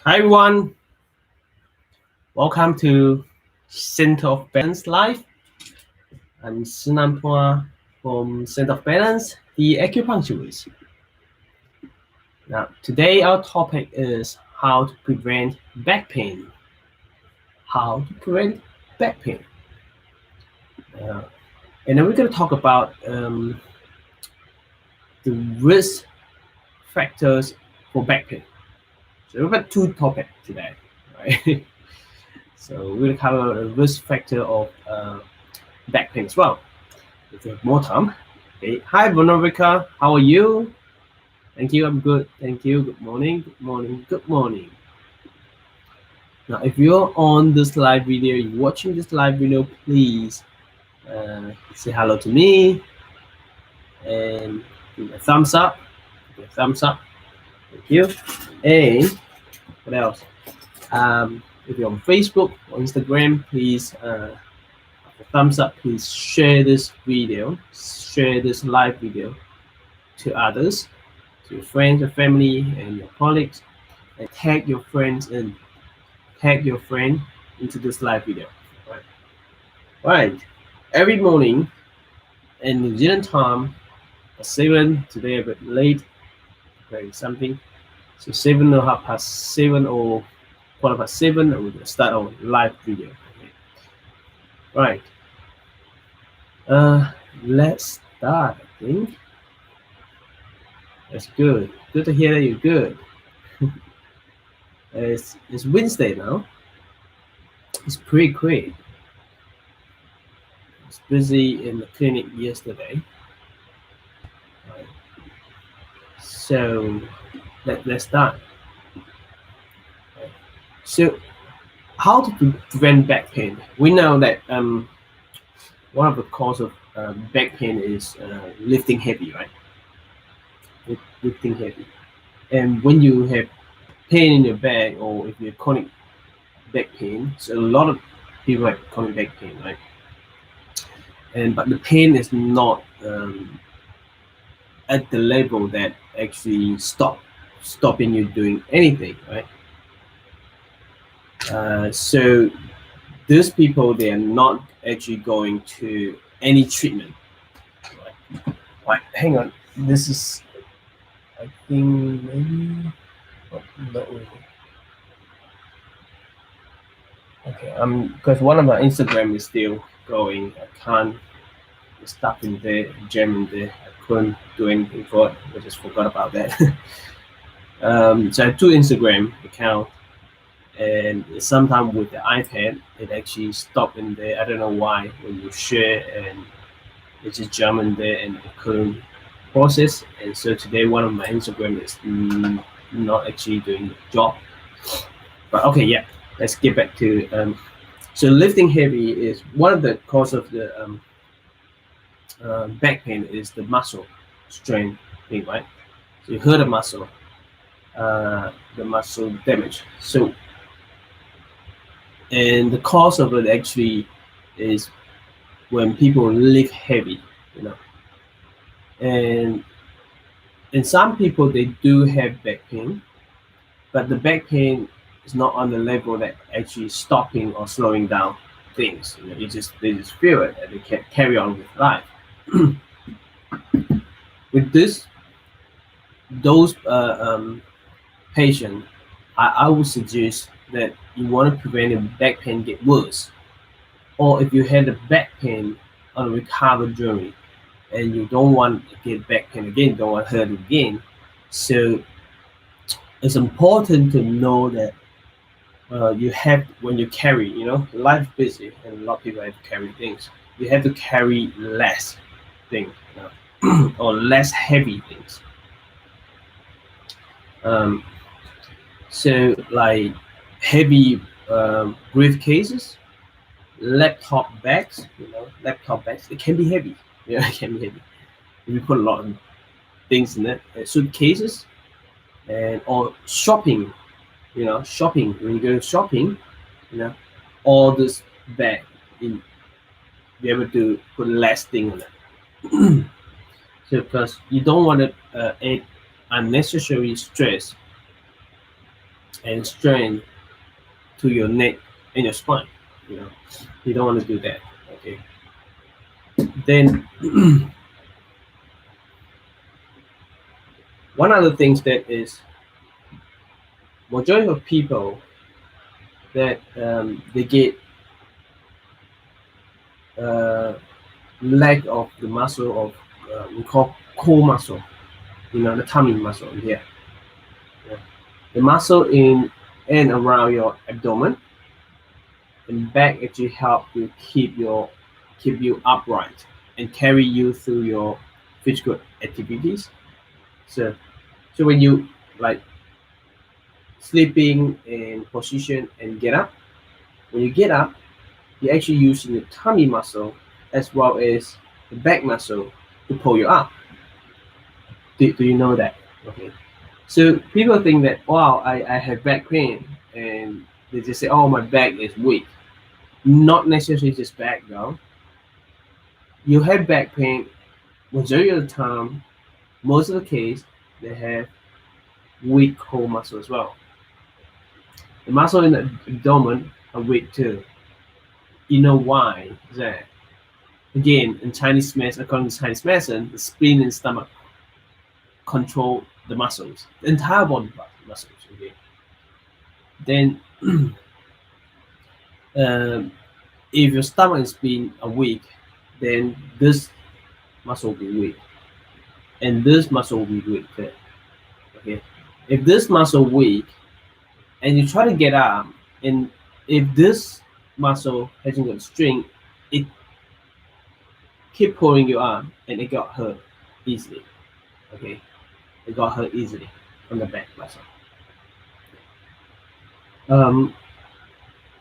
Hi everyone, welcome to Center of Balance Life. I'm Szenan from Center of Balance, the acupuncturist. Now, today our topic is how to prevent back pain. How to prevent back pain. And then we're going to talk about the risk factors for back pain. So we've got two topics today, right? So we'll cover the risk factor of back pain as well. If you have more time. Okay. Hi, Veronica. How are you? Thank you. I'm good. Thank you. Good morning. Good morning. Good morning. Now, if you're on this live video, you're watching this live video, please say hello to me and give me a thumbs up. Give me a thumbs up. Thank you. And what else? If you're on Facebook or Instagram, please a thumbs up. Please share this video, share this live video to others, to your friends, your family, and your colleagues, and tag your friends in. Tag your friend into this live video. Right. Every morning in New Zealand time, at 7, today a bit late, preparing something. So 7 or 7:30 or 7:15, we're gonna start our live video. Okay. Right. Let's start, I think. That's good. Good to hear that you're good. It's Wednesday now. It's pretty quick. I was busy in the clinic yesterday. Right. So let's start. Right. So how to prevent back pain? We know that one of the causes of back pain is lifting heavy, right? Lifting heavy. And when you have pain in your back, or if you have chronic back pain, so a lot of people have chronic back pain, right? But the pain is not at the level that actually stopping you doing anything, right? So those people, they are not actually going to any treatment. Right, hang on. This is, I think maybe. Oh, not really. Okay, because one of my Instagram is still going. I can't. It's stuck in there, jam in there. I couldn't do anything for it. I just forgot about that. So I have two Instagram account, and sometimes with the iPad, it actually stopped in there. I don't know why. When you share, and it just jump in there, and I couldn't process. And so today, one of my Instagram is not actually doing the job. But okay, yeah. Let's get back to so lifting heavy is one of the cause of the back pain is the muscle strain thing, right? So you hurt a muscle, the muscle damage. So, and the cause of it actually is when people lift heavy, and some people, they do have back pain, but the back pain is not on the level that actually stopping or slowing down things. They just feel it and they can carry on with life. With those patients, I would suggest that you want to prevent the back pain get worse, or if you had a back pain on a recovery journey and you don't want to get back pain again, don't want to hurt again. So it's important to know that you have, when you carry, life is busy and a lot of people have to carry things. You have to carry less things, or less heavy things. So like heavy briefcases, laptop bags, it can be heavy. Yeah, it can be heavy. If you put a lot of things in it, suitcases, and or shopping. Shopping, when you go shopping, all this bag, in be able to put less thing on it. So because you don't want to add unnecessary stress and strain to your neck and your spine. You know, you don't want to do that. Okay. Then one other things that is majority of people that they get uh, lack of the muscle of we call core muscle, you know, the tummy muscle here. Yeah. The muscle in and around your abdomen and back actually help you keep you upright and carry you through your physical activities. So when you like sleeping in position and get up, when you get up, you're actually using the tummy muscle as well as the back muscle to pull you up. Do you know that? Okay. So people think that, wow, I have back pain, and they just say, oh, my back is weak. Not necessarily just back though. You have back pain majority of the time, most of the case, they have weak core muscle as well. The muscle in the abdomen are weak too. You know why? That again, in Chinese medicine, according to Chinese medicine, the spleen and stomach control the muscles, the entire body muscles. Okay. Then, if your stomach and spleen are weak, then this muscle will be weak, and this muscle will be weak too. Okay. If this muscle weak, and you try to get up, and if this muscle hasn't got strength, it keep pulling you up, and it got hurt easily. Okay, it got hurt easily on the back muscle.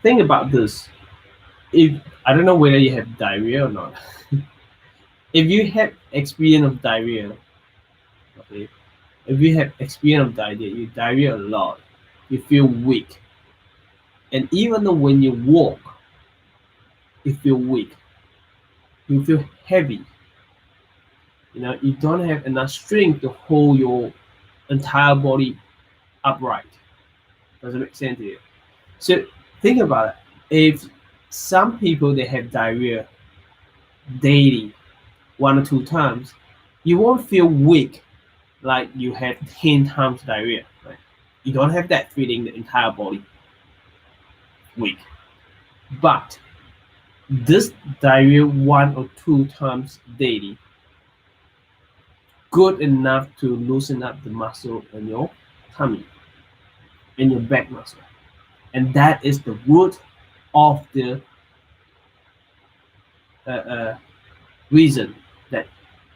Think about this. If I don't know whether you have diarrhea or not. If you have experience of diarrhea, okay, if you have experience of diarrhea, you diarrhea a lot, you feel weak, and even though when you walk, you feel weak, you feel heavy. You know, you don't have enough strength to hold your entire body upright. Does it make sense to you? So think about it. If some people they have diarrhea daily, 1 or 2 times, you won't feel weak like you have 10 times diarrhea. Right? You don't have that feeling the entire body weak. But this diarrhea 1 or 2 times daily, good enough to loosen up the muscle in your tummy, in your back muscle. And that is the root of the reason that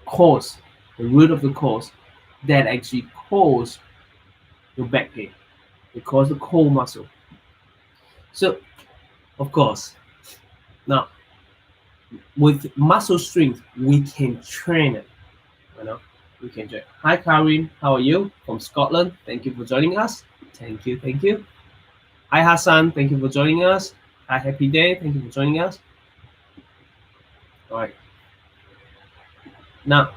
cause, the root of the cause that actually cause your back pain. It causes the core muscle. So, of course, now with muscle strength, we can train it. You know, we can train. Hi, Karin. How are you? From Scotland. Thank you for joining us. Thank you. Thank you. Hi, Hassan. Thank you for joining us. Hi, Happy Day. Thank you for joining us. All right. Now,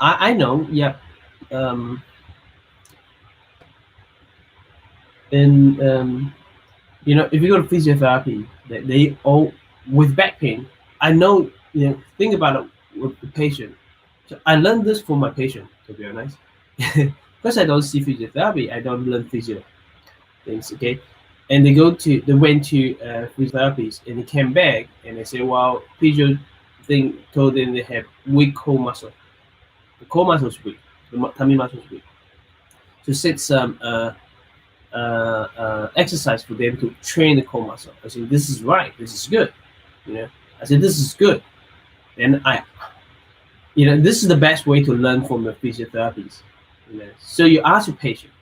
I know, yeah. And you know, if you go to physiotherapy, they all with back pain. I know, you know, think about it with the patient. So I learned this from my patient, to be honest. Because I don't see physiotherapy, I don't learn physio things, okay? And they went to physiotherapists, and they came back and they say, well, physio thing told them they have weak core muscle. The core muscle is weak, the tummy muscle is weak. So set some exercise for them to train the core muscle. I said, this is right, this is good. You know, I said, this is good. And you know, this is the best way to learn from the physiotherapists. You know, so you ask your patient,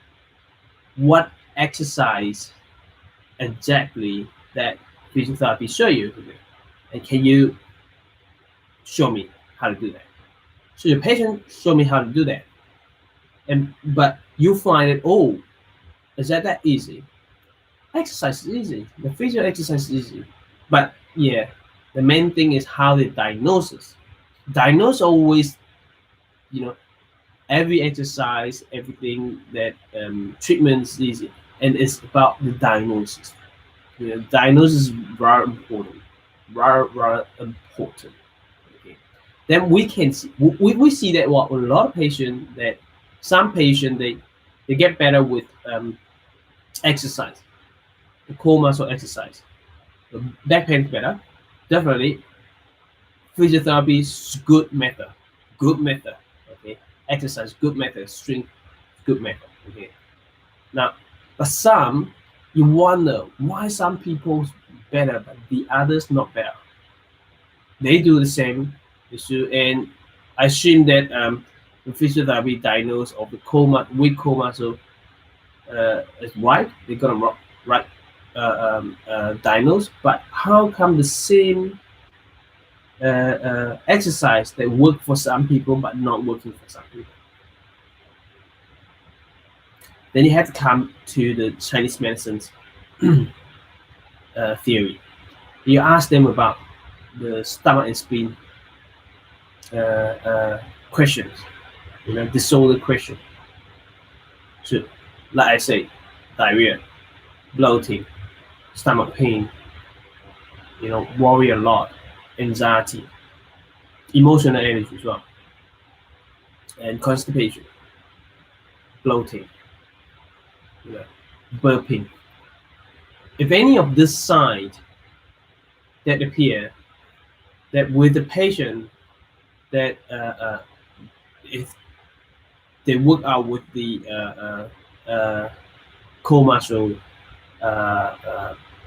what exercise exactly that physiotherapy show you to do, and can you show me how to do that? So your patient show me how to do that, but you find it, oh, is that easy? Exercise is easy. The physio exercise is easy, but yeah, the main thing is how they diagnose. Diagnose always, you know, every exercise, everything that treatments is, and it's about the diagnosis. Diagnosis is very important, very important. Okay. Then we can see we see that what a lot of patients that some patients they get better with exercise, the core muscle exercise. The back pain better, definitely. Physiotherapy is good method, good method. Okay, exercise good method, strength good method. Okay, now but some you wonder why some people better but the others not better. They do the same issue, and I assume that the physiotherapy diagnosed of the coma weak coma so is right. They got them right diagnosed, but how come the same exercise that work for some people but not working for some people? Then you have to come to the Chinese medicine's theory. You ask them about the stomach and spleen questions, disorder question. So, like I say, diarrhea, bloating, stomach pain, worry a lot, anxiety, emotional energy as well, and constipation, bloating, burping. If any of this signs that appear that with the patient that if they work out with the core muscle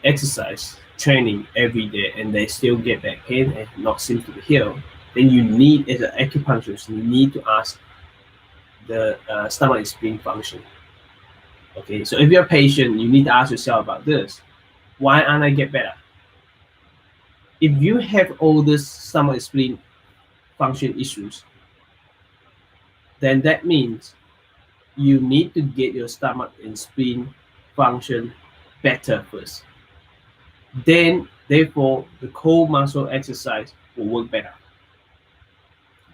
exercise training every day and they still get back pain and not seem to be healed, then you need, as an acupuncturist, you need to ask the stomach and spleen function. Okay, so if you're a patient, you need to ask yourself about this. Why aren't I get better? If you have all this stomach and spleen function issues, then that means you need to get your stomach and spleen function better first. Then, therefore, the core muscle exercise will work better.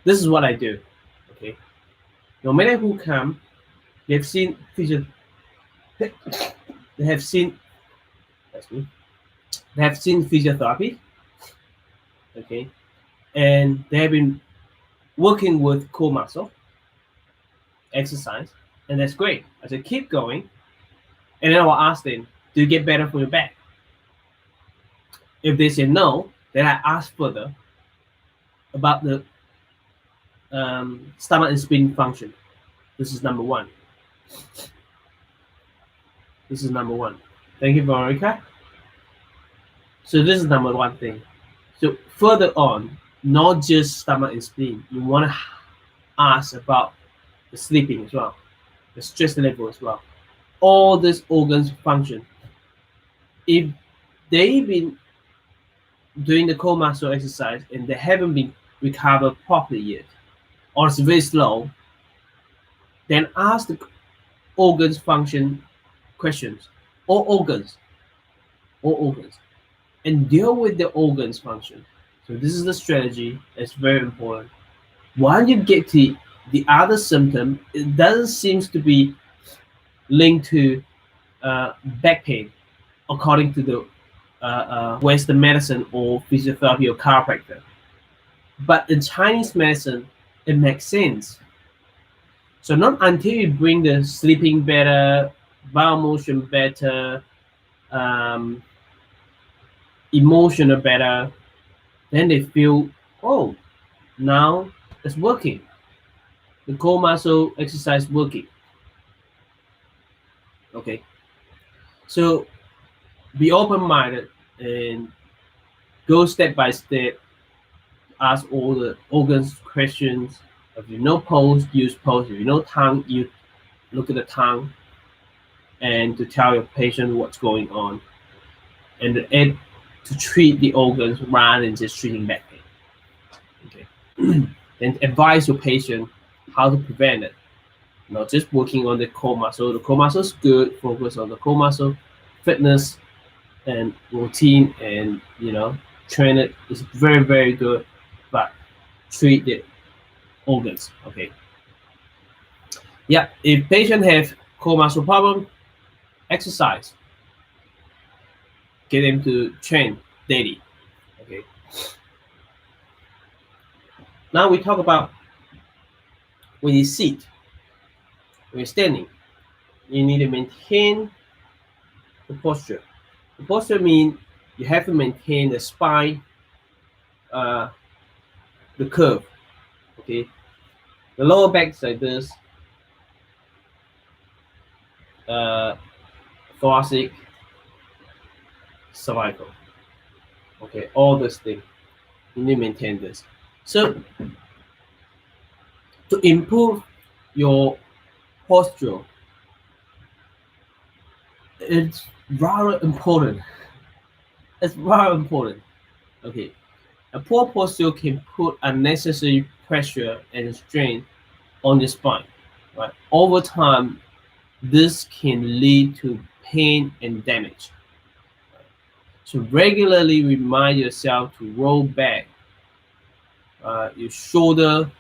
This is what I do. Okay, no matter who come, they've seen physio. They have seen. That's me. They have seen physiotherapy. Okay, and they have been working with core muscle exercise, and that's great. I said keep going, and then I will ask them, "Do you get better from your back?" If they say no, then I ask further about the stomach and spleen function. This is number one. This is number one. Thank you, Veronica. So this is number one thing. So further on, not just stomach and spleen, you want to ask about the sleeping as well, the stress level as well. All these organs function. If they've been doing the core muscle exercise and they haven't been recovered properly yet, or it's very slow, then ask the organs function questions, all organs, and deal with the organs function. So this is the strategy. It's very important. While you get to the other symptom, it doesn't seem to be linked to back pain, according to the Western medicine or physiotherapy or chiropractor. But in Chinese medicine, it makes sense. So not until you bring the sleeping better, bowel motion better, emotional better, then they feel, oh, now it's working. The core muscle exercise working. Okay. So be open-minded and go step by step. Ask all the organs questions. If you know pose, use pose. If you know tongue, you look at the tongue and to tell your patient what's going on. And to treat the organs rather than just treating back pain. Okay. Then advise your patient how to prevent it. Not just working on the core muscle. The core muscle is good. Focus on the core muscle, fitness, and routine, and train it is very, very good. But treat the organs. Okay. Yeah, if patient have core muscle problem, exercise, get him to train daily. Okay. Now we talk about when you sit, when you're standing, you need to maintain the posture. The posture means you have to maintain the spine, uh, the curve. Okay, the lower back is like this, uh, thoracic, cervical. Okay, all this thing you need to maintain this. So to improve your posture, it's rather important. It's rather important. Okay, a poor posture can put unnecessary pressure and strain on the spine. Right, over time, this can lead to pain and damage. So regularly remind yourself to roll back your shoulder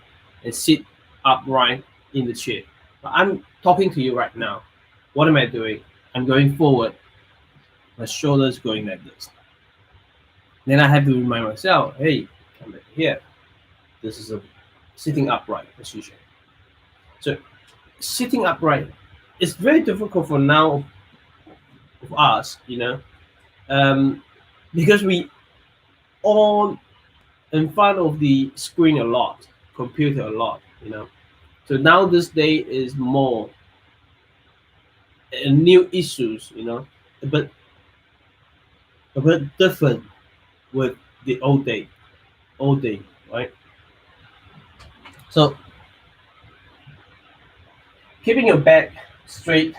and sit upright in the chair. I'm talking to you right now. What am I doing? I'm going forward. My shoulder is going like this. Then I have to remind myself, hey, come back here. This is a sitting upright position. So sitting upright is very difficult for now of us, because we all in front of the screen a lot, computer a lot. So now this day is more new issues, but a bit different with the old day, right? So keeping your back straight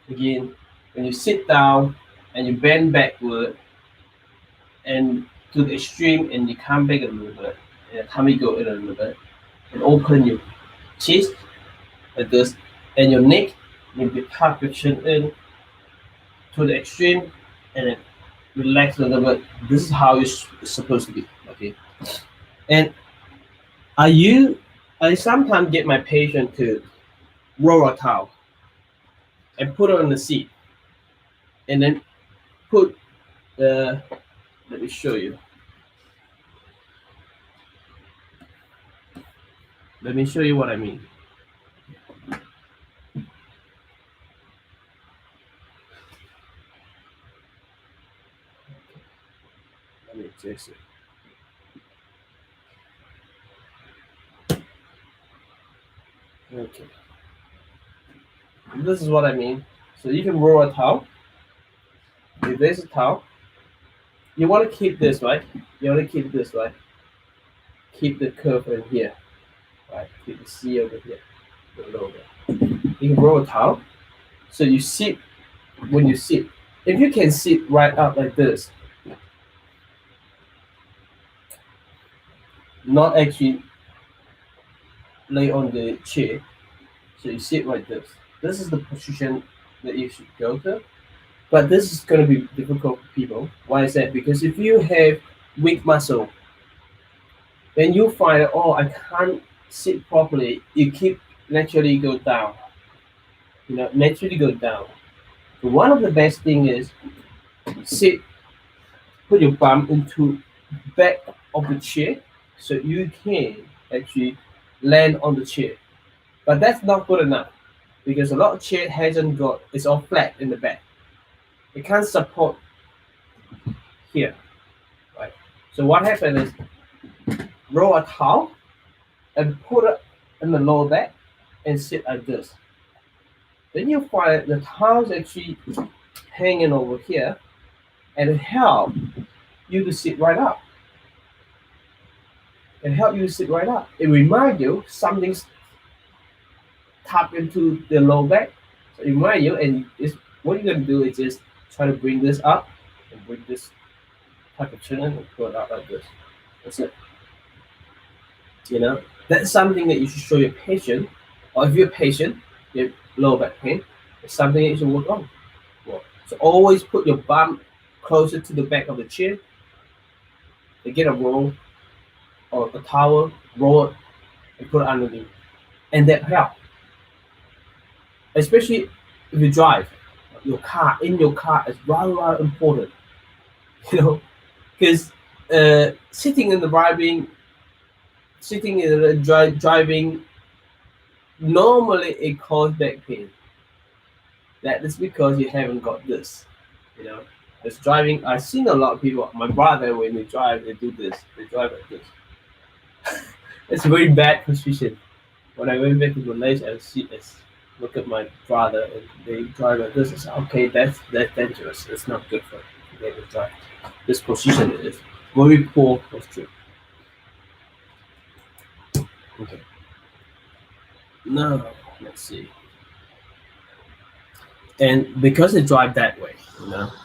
again when you sit down and you bend backward and to the extreme and you come back a little bit, and tummy go in a little bit, and open your chest like this, and your neck maybe tuck your chin in to the extreme and then relax a little bit. This is how it's supposed to be. Okay. And I you I sometimes get my patient to roll a towel and put it on the seat and then put let me show you. Let me show you what I mean. Let me fix it. Okay. This is what I mean. So you can roll a towel. If there's a towel, you want to keep this, right? You want to keep this, right? Keep the curve in here, right? Keep the C over here, the lower. You can roll a towel. So you sit, when you sit, if you can sit right up like this, not actually lay on the chair, so you sit like this. This is the position that you should go to. But this is going to be difficult for people. Why is that? Because if you have weak muscle, then you find, oh, I can't sit properly. You keep naturally go down. Naturally go down. So one of the best thing is sit, put your bum into back of the chair, so you can actually land on the chair. But that's not good enough because a lot of chair hasn't got, it's all flat in the back. It can't support here, right? So what happens is roll a towel and put it in the lower back and sit like this. Then you find the towel's actually hanging over here and it help you to sit right up. It help you to sit right up. It reminds you something's tapped into the lower back. So it remind you, and it's, what you're gonna do is just try to bring this up and bring this tuck your chin in and pull it out like this. That's it. That's something that you should show your patient, or if you're a patient, you have lower back pain, it's something that you should work on. So always put your bum closer to the back of the chair. And get a roll or a towel, roll it, and put it underneath, and that helps. especially if you drive your car. In your car is rather important, you know, because sitting in the driving, normally it causes back pain. That is because you haven't got this, you know. Because driving, I've seen a lot of people. My brother, when they drive, they do this. They drive like this. It's a very bad position. When I went back to Malaysia, I look at my brother and they drive like this. I said, okay, that's dangerous. It's not good for them to drive. This position is very poor posture. Okay. Now let's see. And because they drive that way,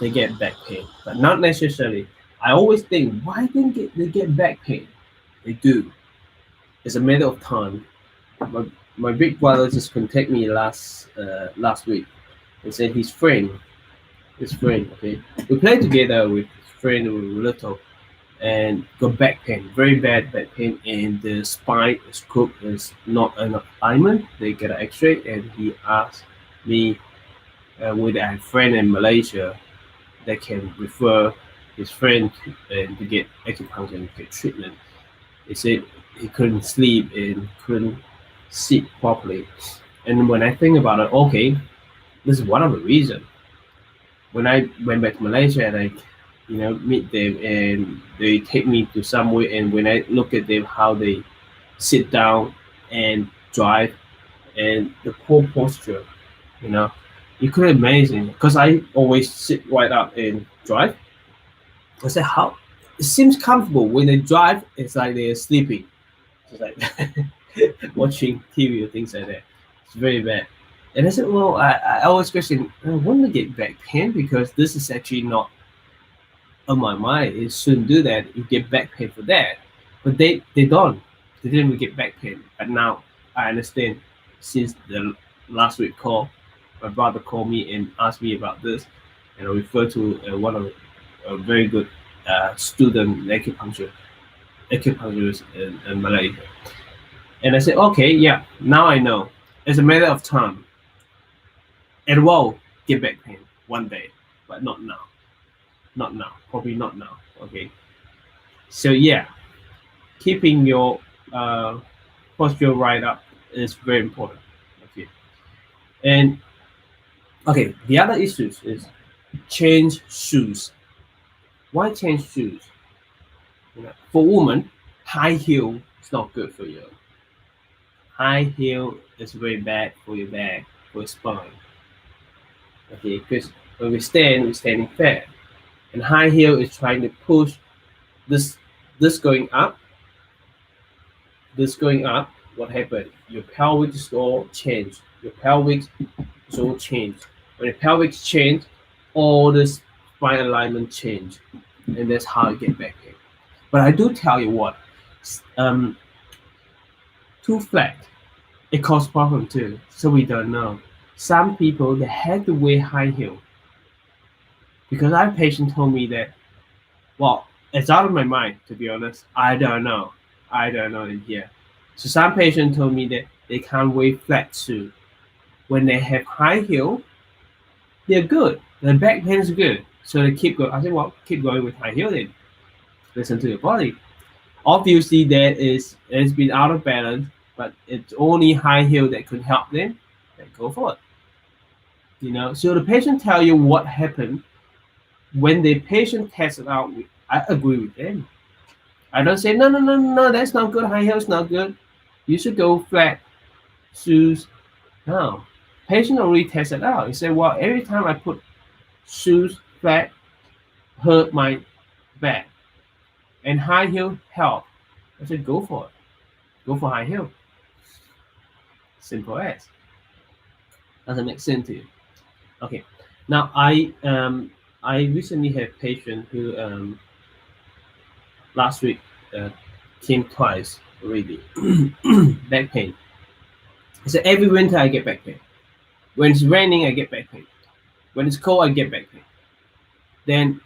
they get back pain, but not necessarily. I always think, why didn't they get back pain? They do. It's a matter of time. My big brother just contacted me last week and said his friend, okay, we played together with his friend when we were little, and got back pain, very bad back pain, and the spine is crooked, is not an alignment. They get an X-ray, and he asked me with a friend in Malaysia that can refer his friend to get acupuncture and get treatment. He said he couldn't sleep and couldn't sit properly. And when I think about it, okay, this is one of the reasons. When I went back to Malaysia and I, meet them and they take me to somewhere, and when I look at them, how they sit down and drive and the poor posture, you know, you could imagine, because I always sit right up and drive. I said, how it seems comfortable when they drive. It's like they're sleeping. It's like watching TV or things like that. It's very bad. And I said, well, I always question, when they get back pain, because this is actually not on my mind. It shouldn't do that. You get back pain for that, but they don't. They didn't get back pain. But now I understand. Since the last week call, my brother called me and asked me about this, and I referred to one of a very good student acupuncturist in Malaysia. And I said, okay, yeah, now I know. It's a matter of time. It will get back pain one day, but not now. Not now. Probably not now. Okay. So yeah, keeping your posture right up is very important. Okay. And okay, the other issues is change shoes. Why change shoes? For women, high heel is not good for you. High heel is very bad for your back, for your spine. Okay, because when we're standing flat, and high heel is trying to push this going up, what happened? Your pelvic is all changed. Your pelvic is all changed. When the pelvic change, all this spine alignment change, and that's how you get back pain. But I do tell you what, too flat, it causes problem too. So we don't know. Some people they had to wear high heel, because our patient told me that, well, it's out of my mind, to be honest. I don't know in here. So some patient told me that they can't wear flat shoe. When they have high heel, they're good. Their back pain is good. So they keep going. I said, well, keep going with high heel then. Listen to your body. Obviously, it's been out of balance, but it's only high heel that could help them. Then go for it. So the patient tell you what happened. When the patient tests it out, I agree with them. I don't say, no, that's not good. High heel is not good. You should go flat shoes. No. Patient already tested out. He said, well, every time I put shoes flat, hurt my back. And high heel help. I said, go for it. Go for high heel. Simple as. Doesn't make sense to you. Okay. Now I recently had a patient who last week came twice already. Back pain. So every winter I get back pain. When it's raining, I get back pain. When it's cold, I get back pain. Then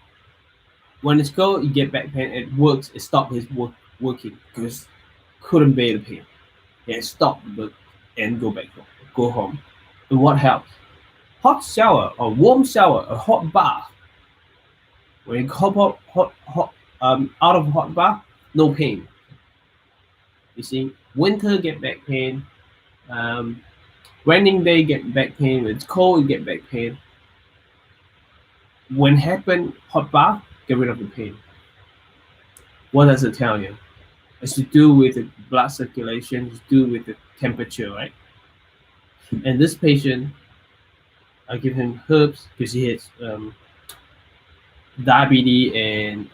when it's cold, you get back pain. It works. It stopped his working because couldn't bear the pain. Yeah, stop and go home. And what helps? Hot shower or warm shower, a hot bath. When you hop up, out of hot bath, no pain. You see, winter get back pain. Raining day get back pain. When it's cold, you get back pain. When happen hot bath, get rid of the pain. What does it tell you? It's to do with the blood circulation, it's to do with the temperature, right? And this patient, I give him herbs because he has diabetes and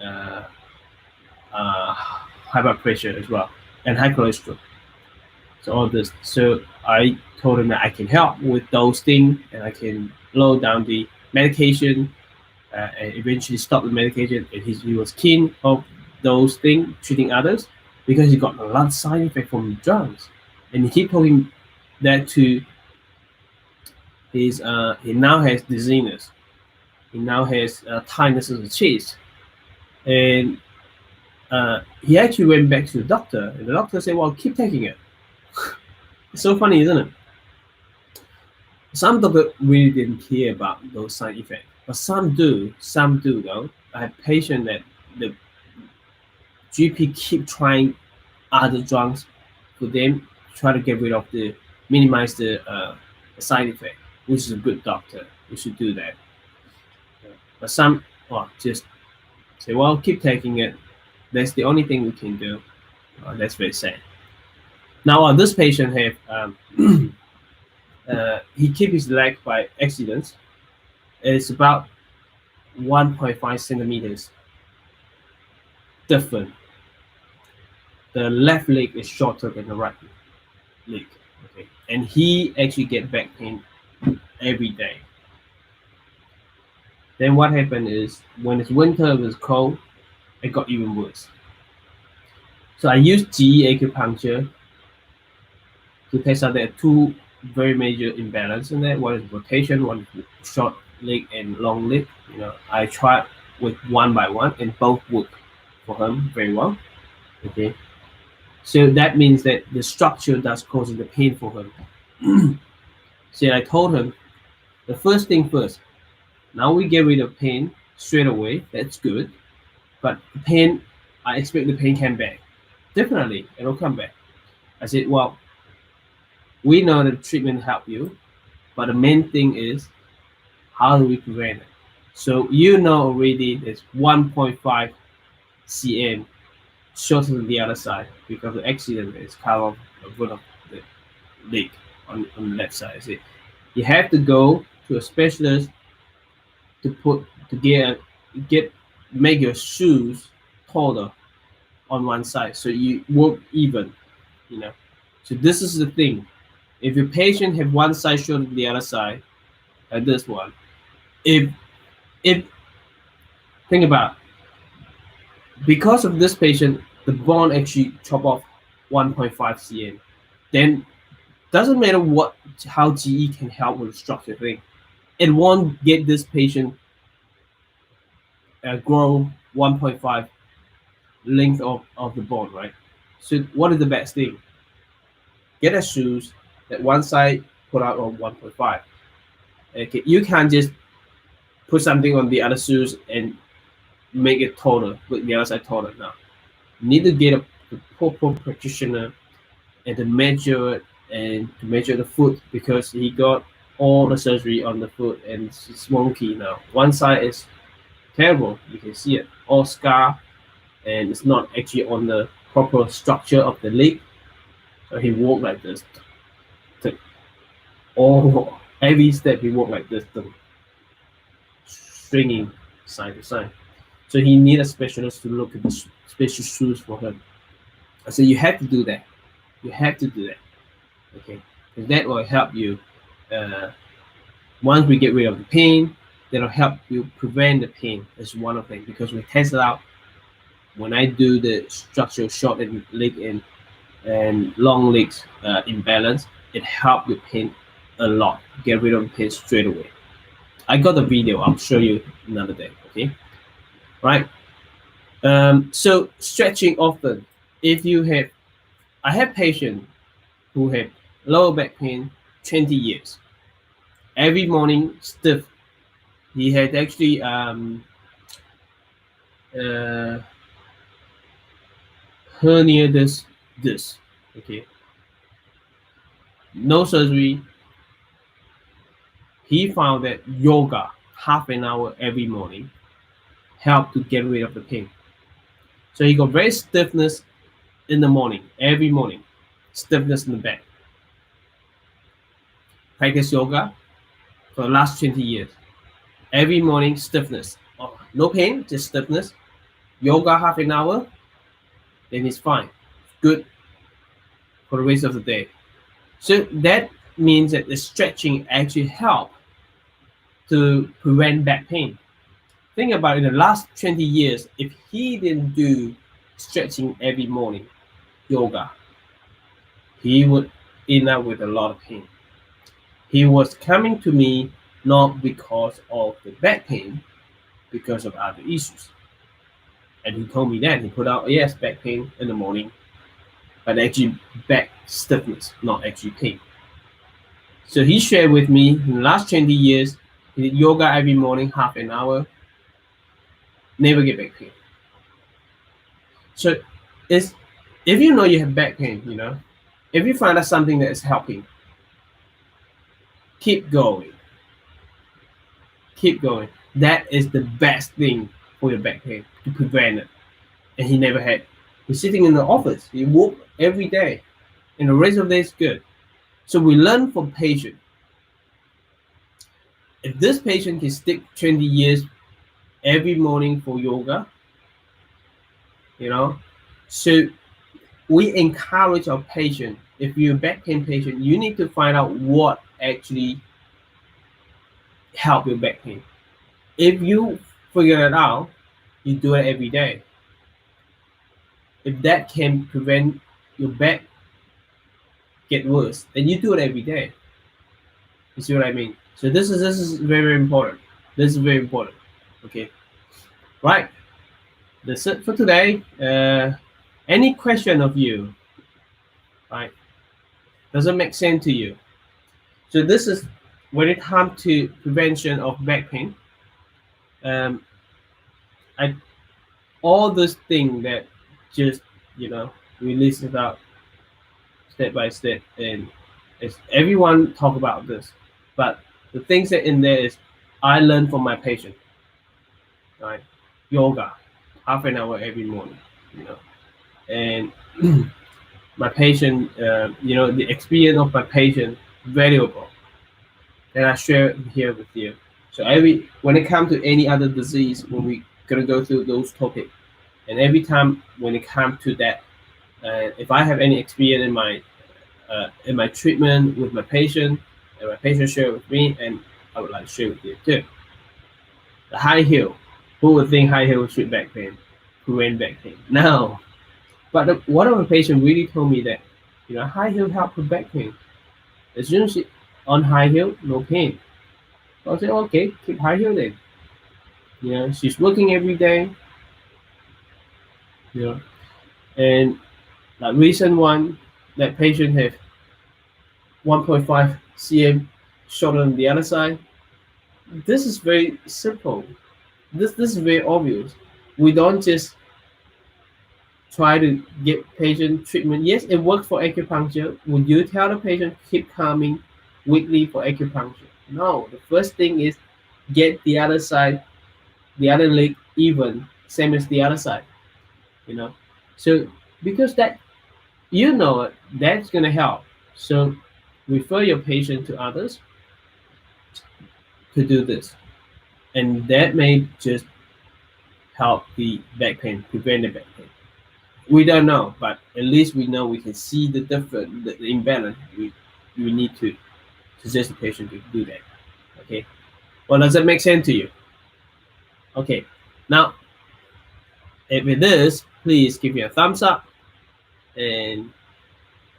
high blood pressure as well, and high cholesterol. So all this. So I told him that I can help with those things, and I can lower down the medication, and eventually stop the medication. And he was keen of those things, treating others, because he got a lot of side effect from drugs, and he keep talking that to his. He now has dizziness. He now has tightness of the chest, and he actually went back to the doctor, and the doctor said, "Well, keep taking it." It's so funny, isn't it? Some doctors really didn't care about those side effects, but some do. Some do, though. I have patients that the GP keep trying other drugs for them, try to get rid of minimize the side effect, which is a good doctor. We should do that. But some, just say, well, keep taking it. That's the only thing we can do. That's very sad. Now, this patient have he keep his leg by accident. It's about 1.5 centimeters different. The left leg is shorter than the right leg. Okay, and he actually get back pain every day. Then what happened is when it's winter, it was cold, it got even worse. So I used GE acupuncture to test out there are two very major imbalance in that. One is rotation, one is short leg and long leg. I tried with one by one, and both work for him very well. Okay, so that means that the structure that's causing the pain for him. So I told him, the first thing first. Now we get rid of pain straight away. That's good, but the pain, I expect the pain come back. Definitely, it'll come back. I said, well, we know that treatment help you, but the main thing is how do we prevent it? So already there's 1.5 cm shorter than the other side because the accident is cut off a foot of the leg on the left side. So you have to go to a specialist to make your shoes taller on one side so you work even. So this is the thing. If your patient have one side shorter than the other side, like this one, if think about, because of this patient, the bone actually chop off 1.5 cm, then doesn't matter how GE can help with the structure thing, it won't get this patient grow 1.5 length of the bone, right? So what is the best thing? Get a shoes that one side put out on 1.5. Okay, you can't just put something on the other shoes and make it taller with the other side taller. Now, you need to get a proper practitioner and to measure it and to measure the foot, because he got all the surgery on the foot and it's wonky now. One side is terrible. You can see it, all scar, and it's not actually on the proper structure of the leg. So he walked like this. Every step he walked like this, stringing side to side. So he need a specialist to look at the special shoes for him. I said, you have to do that. You have to do that. Okay, because that will help you. Once we get rid of the pain, that'll help you prevent the pain. That's one of them, because we tested out when I do the structural short leg and long legs imbalance, it helped with pain a lot. Get rid of the pain straight away. I got the video. I'll show you another day. Okay, right? So stretching often. I have patients who have lower back pain 20 years. every morning stiff. He had actually hernia this, okay, no surgery. He found that yoga, half an hour every morning, helped to get rid of the pain. So he got very stiffness in the morning, every morning, stiffness in the back. Practice yoga for the last 20 years. Every morning, stiffness. Oh, no pain, just stiffness. Yoga half an hour, then it's fine. Good for the rest of the day. So that means that the stretching actually help to prevent back pain. Think about it, in the last 20 years, if he didn't do stretching every morning, yoga, he would end up with a lot of pain. He was coming to me not because of the back pain, because of other issues. And he told me that. He put out, yes, back pain in the morning, but actually back stiffness, not actually pain. So he shared with me in the last 20 years, he did yoga every morning, half an hour, never get back pain. So it's, if you know you have back pain, if you find out something that is helping, keep going. Keep going. That is the best thing for your back pain, to prevent it. And he never had. He's sitting in the office. He walk every day. And the rest of the day is good. So we learn from patient. If this patient can stick 20 years every morning for yoga, so we encourage our patient, if you're a back pain patient, you need to find out what actually help your back pain. If you figure it out, you do it every day. If that can prevent your back get worse, then you do it every day. You see what I mean? So this is very, very important. This is very important. Okay. Right. That's it for today. Any question of you? Right. Does it make sense to you? So this is when it comes to prevention of back pain. All those things that just we list it out step by step, and it's, everyone talk about this, but the things that in there is I learn from my patient. Right, yoga, half an hour every morning, and my patient, the experience of my patient valuable, and I share it here with you. So when it comes to any other disease, when we gonna go through those topics, and every time when it comes to that, if I have any experience in my treatment with my patient, and my patient share with me, and I would like to share with you too. The high heel, who would think high heel would treat back pain, prevent back pain? No, but one of my patients really told me that high heel help with back pain. As soon as she on high heel, no pain. So I said, okay, keep high heel then. She's working every day. And that recent one, that patient have 1.5 cm shorter than the other side. This is very simple. This is very obvious. We don't just try to get patient treatment. Yes, it works for acupuncture. Would you tell the patient keep coming weekly for acupuncture? No. The first thing is get the other side, the other leg even, same as the other side. So because that that's gonna help. So refer your patient to others to do this, and that may just help the back pain, prevent the back pain. We don't know, but at least we know we can see the difference, the imbalance. We need to suggest the patient to do that. Okay. Well, does that make sense to you? Okay. Now, if it is, please give me a thumbs up and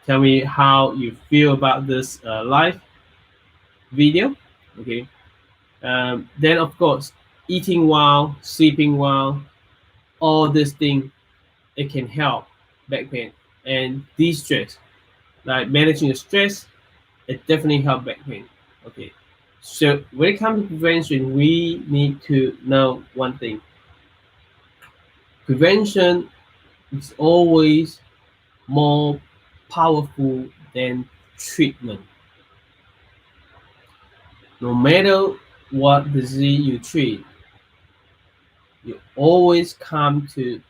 tell me how you feel about this live video. Okay. Then, of course, eating well, sleeping well, all this thing, it can help back pain and de-stress. Like managing the stress, it definitely help back pain. Okay. So when it comes to prevention, we need to know one thing. Prevention is always more powerful than treatment. No matter what disease you treat, you always you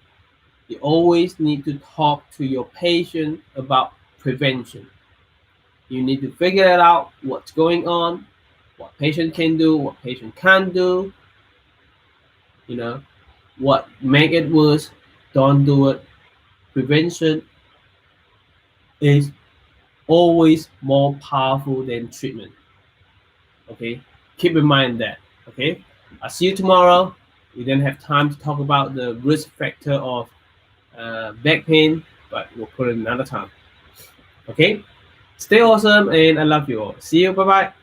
always need to talk to your patient about prevention. You need to figure it out what's going on, what patient can do, what patient can't do, you know, what make it worse, don't do it. Prevention is always more powerful than treatment. Okay, keep in mind that. Okay, I'll see you tomorrow. We didn't have time to talk about the risk factor of back pain, but we'll put it another time. Okay, stay awesome and I love you all. See you. Bye bye.